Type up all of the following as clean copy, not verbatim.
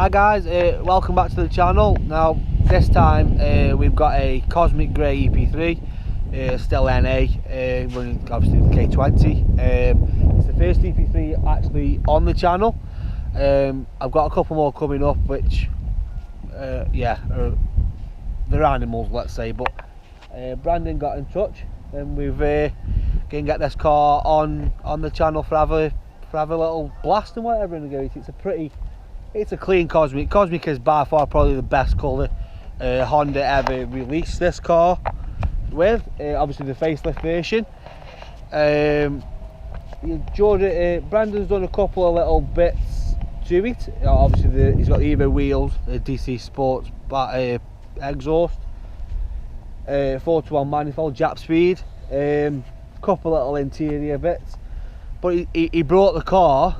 Hi guys, welcome back to the channel. Now this time we've got a Cosmic Grey EP3, still NA, running obviously the K20. It's the first EP3 actually on the channel. I've got a couple more coming up which yeah, they're animals, let's say, but Brandon got in touch and we've can get this car on the channel for have a little blast and whatever and go. It's a clean Cosmic. Cosmic is by far probably the best colour Honda ever released this car with. Obviously the facelift version. Brandon's done a couple of little bits to it. Obviously he's got the Evo wheels, the DC Sports exhaust, 4-to-1 manifold, Japspeed, couple little interior bits. But he brought the car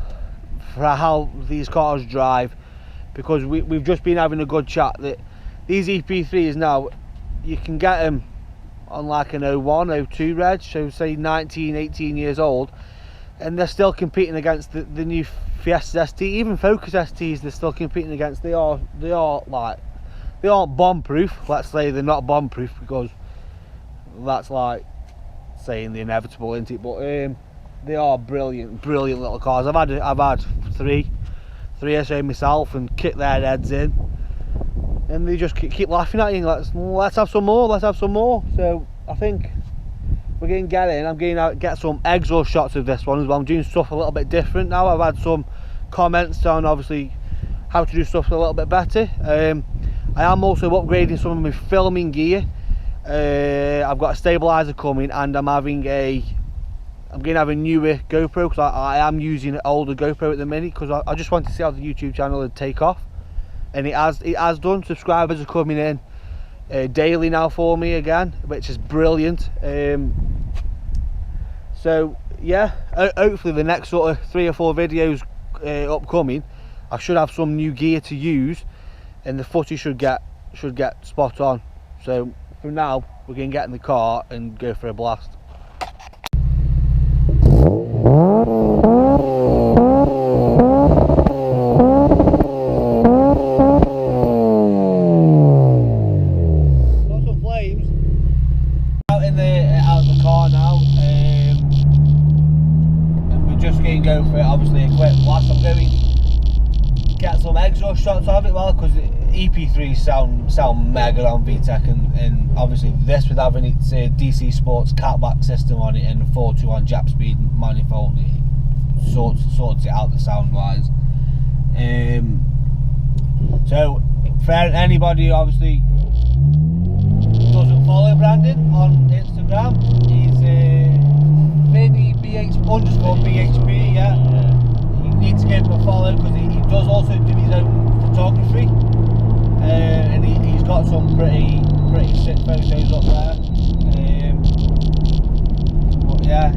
for how these cars drive, because we've just been having a good chat that these EP3s now, you can get them on like an 01, 02 reg, so say 19, 18 years old, and they're still competing against the new Fiesta ST, even Focus STs they're still competing against. They aren't bomb proof, let's say they're not bomb proof, because that's like saying the inevitable, isn't it? But they are brilliant little cars. I've had three or so myself and kicked their heads in, and they just keep laughing at you. Let's have some more. So I think we're going to get in. I'm going to get some exhaust shots of this one as well. I'm doing stuff a little bit different now. I've had some comments on obviously how to do stuff a little bit better. I am also upgrading some of my filming gear. I've got a stabilizer coming, and I'm going to have a newer GoPro, because I am using an older GoPro at the minute, because I just want to see how the YouTube channel would take off, and it has done. Subscribers are coming in daily now for me again, which is brilliant. So yeah, hopefully the next sort of 3 or 4 videos upcoming, I should have some new gear to use, and the footage should get spot on. So for now, we're going to get in the car and go for a blast. Got some flames out of the car now, and we're just going to go for obviously a quick blast. I'm going to get some exhaust shots of it, well, because EP3s sound mega on VTEC, and obviously this with having its DC Sports Cat Back system on it and 4-to-1 Japspeed manifold, it sorts it out the sound wise. So for anybody who obviously doesn't follow Brandon on Instagram, he's Vinny_BHP, yeah. You need to give him a follow, because he does also do his own photography. And he's got some pretty sick photos up there. But yeah,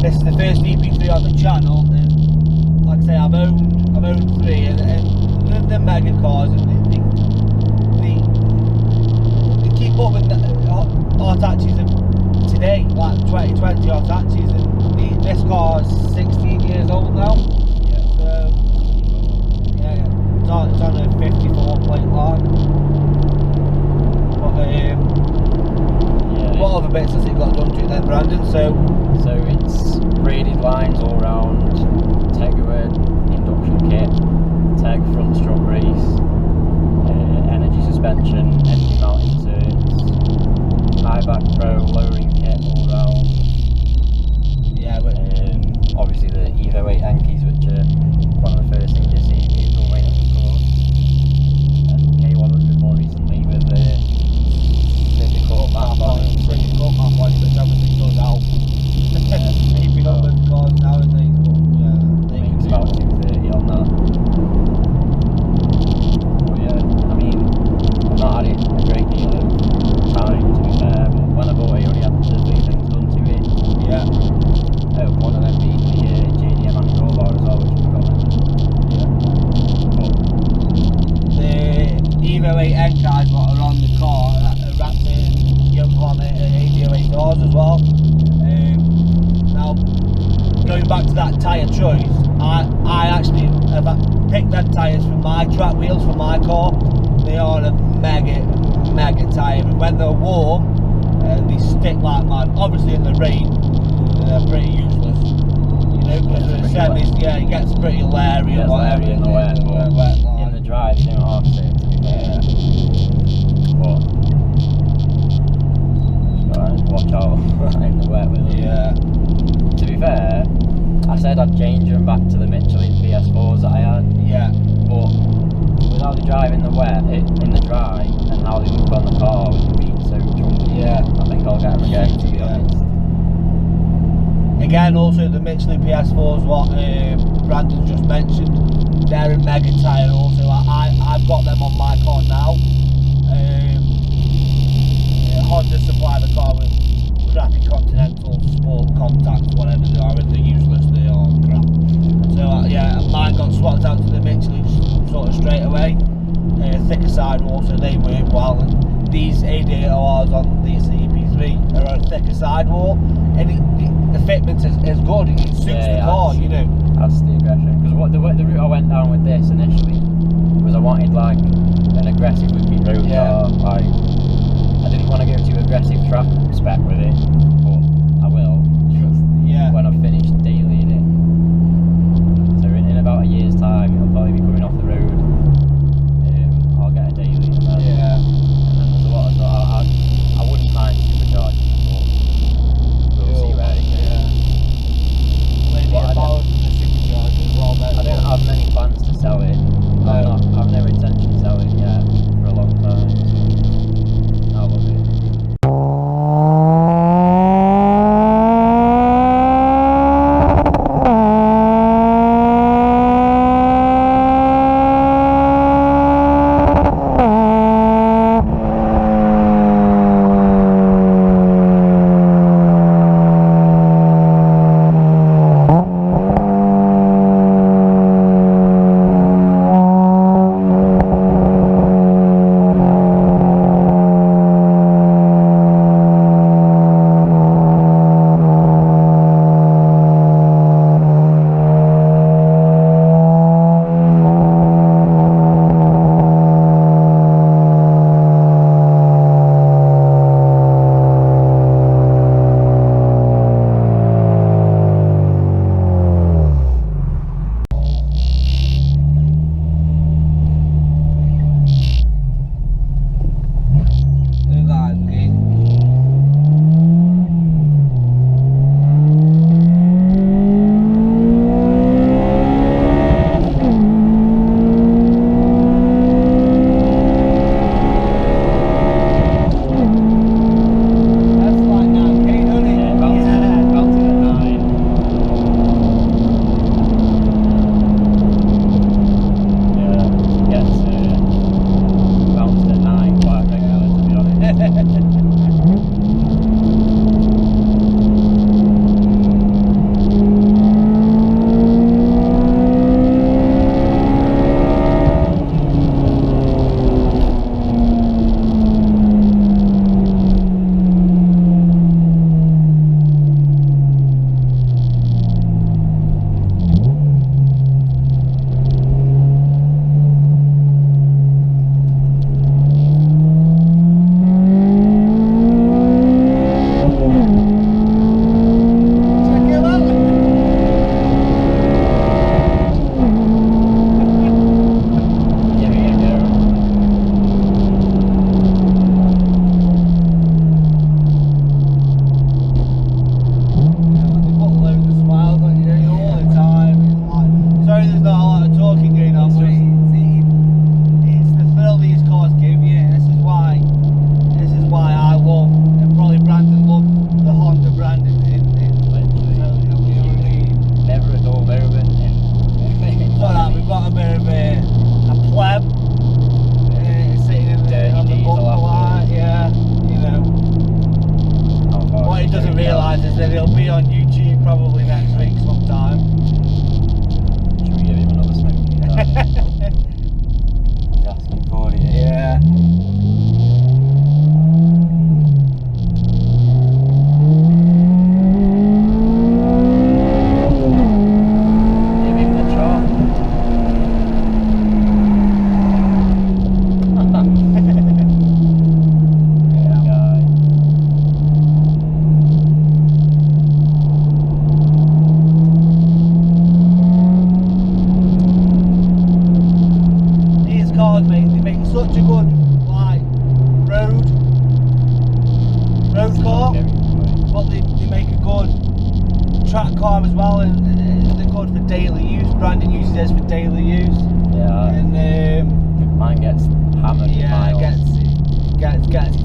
this is the first EP3 on the channel, and like I say, I've owned 3, and they're mega cars, and they keep up with the Hitachi's of today, like 2020 Hitachi's, and this car is 16 years old now. Yeah. So yeah. It's on a 54 plate line. But yeah, what other bits has it got done to it then, Brandon? So it's braided lines all round, Tegiwa induction kit, Teg front strut brace, energy suspension, engine mount inserts, Eibach Pro lowering kit all round. Yeah, but obviously the AD08R Enkeis, which are one of the first things you see in the way, of course, and K100 more recently with the Civic Cup Map on it. Civic Cup Map, which everything does help. Keeping up with cars nowadays, but yeah, It's about 230 on that. But yeah, I mean, I've not had it a great deal of time, to be fair, but when I bought it, I already had the 3 things done to it. Yeah. One of them being the JDM Rear as well, which I forgot mentioned. Yeah. The Evo8 Enkei what are on the car are wrapped in Yokohama AD08Rs as well. Now, going back to that tyre choice, I actually have picked them tyres for my track wheels for my car. They are a mega tyre, and when they're warm, they stick like mad. Obviously in the rain, they're pretty useless. You know, because the semis, it gets pretty leery and whatever. In the wet, in the dry, they don't half stick. But watch out in the wet with them. Yeah. To be fair, I said I'd change them back to the Michelin PS4s that I had. Yeah. But with how they drive in the wet, in the dry, and how they look on the car with them being so chunky, I think I'll get them again, to be honest. Again, also the Michelin PS4s, what Brandon just mentioned, they're a mega tyre also. I've got them on my car now. Honda supply the car with crappy Continental Sport contacts, whatever they are, and they're useless, they are crap. So mine got swapped out to the Michelin sort of straight away. Thicker sidewall, so they work well. And these AD08Rs on these EP3 are a thicker sidewall, and the fitment is good. It suits the car, you know. That's the aggression. Because the route I went down with this initially was I wanted like an aggressive loopy road car. Like, I didn't want to go too aggressive track spec with it, but I will just when I've finished daily in it. So in about a year's time, it'll probably be coming off the road. I'll get a daily, and then there's a lot of I wouldn't mind supercharging, but we'll see where it goes. I don't have many plans to sell it. I've no intention of selling it yet for a long time. So I love it.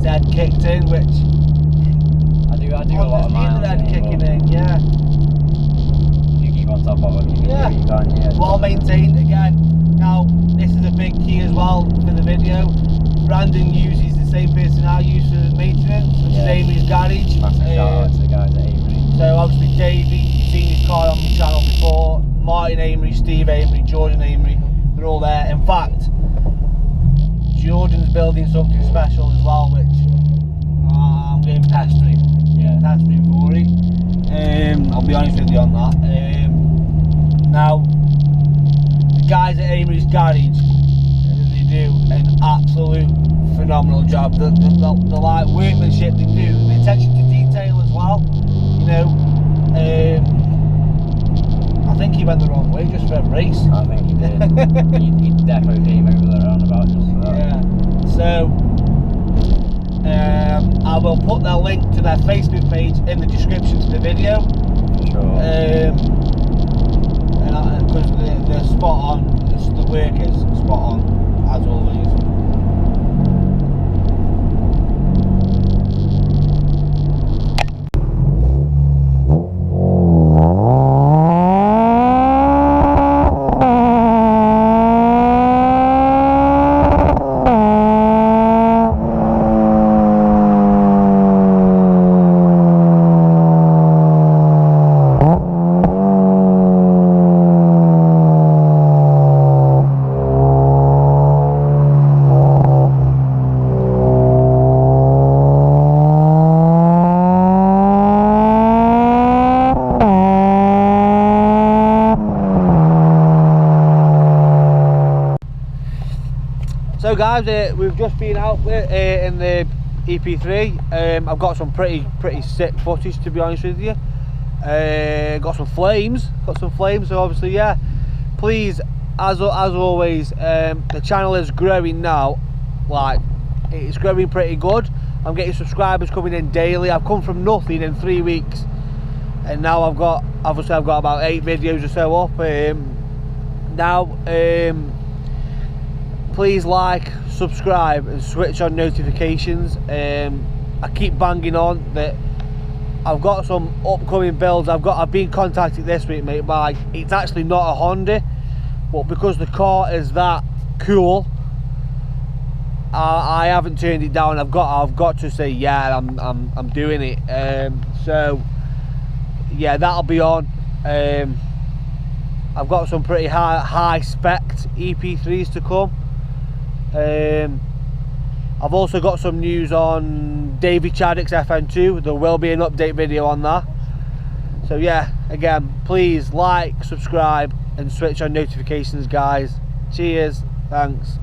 head kicked in, which I do a lot of miles. The head kicking in, yeah. You keep on top of it, you can do what you can, yeah. Well maintained again. Now, this is a big key as well for the video. Brandon uses the same person I use for maintenance, which is Amy's Garage. Massive shout out to the guys at Eibach. So obviously Davey, you've seen his car on my channel before. Martin Amery, Steve Amery, Jordan Amery, they're all there. In fact, Jordan's building something special as well, which I'm getting pestering. Yeah. Pestering for it. I'll be honest with you on that. Now, the guys at Amery's Garage, they do an absolute phenomenal job. The like workmanship they do, the attention to detail as well. You know, I think he went the wrong way just for a race. I think he did. he definitely came over the roundabout just for that. Yeah. So I will put their link to their Facebook page in the description to the video. Sure. Because they're spot on. The work is spot on, as always. So guys, we've just been out in the EP3. I've got some pretty sick footage, to be honest with you. Got some flames, so obviously, yeah, please, as always, the channel is growing now. Like, it's growing pretty good. I'm getting subscribers coming in daily. I've come from nothing in 3 weeks, and now I've got about 8 videos or so up. Please like, subscribe and switch on notifications. I keep banging on that I've got some upcoming builds. I've been contacted this week, mate, by, it's actually not a Honda, but because the car is that cool, I haven't turned it down. I've got to say, yeah, I'm doing it. So yeah, that'll be on. I've got some pretty high spec EP3s to come. I've also got some news on Davey Chaddock's FN2. There will be an update video on that. So yeah, again, please like, subscribe and switch on notifications, guys. Cheers, thanks.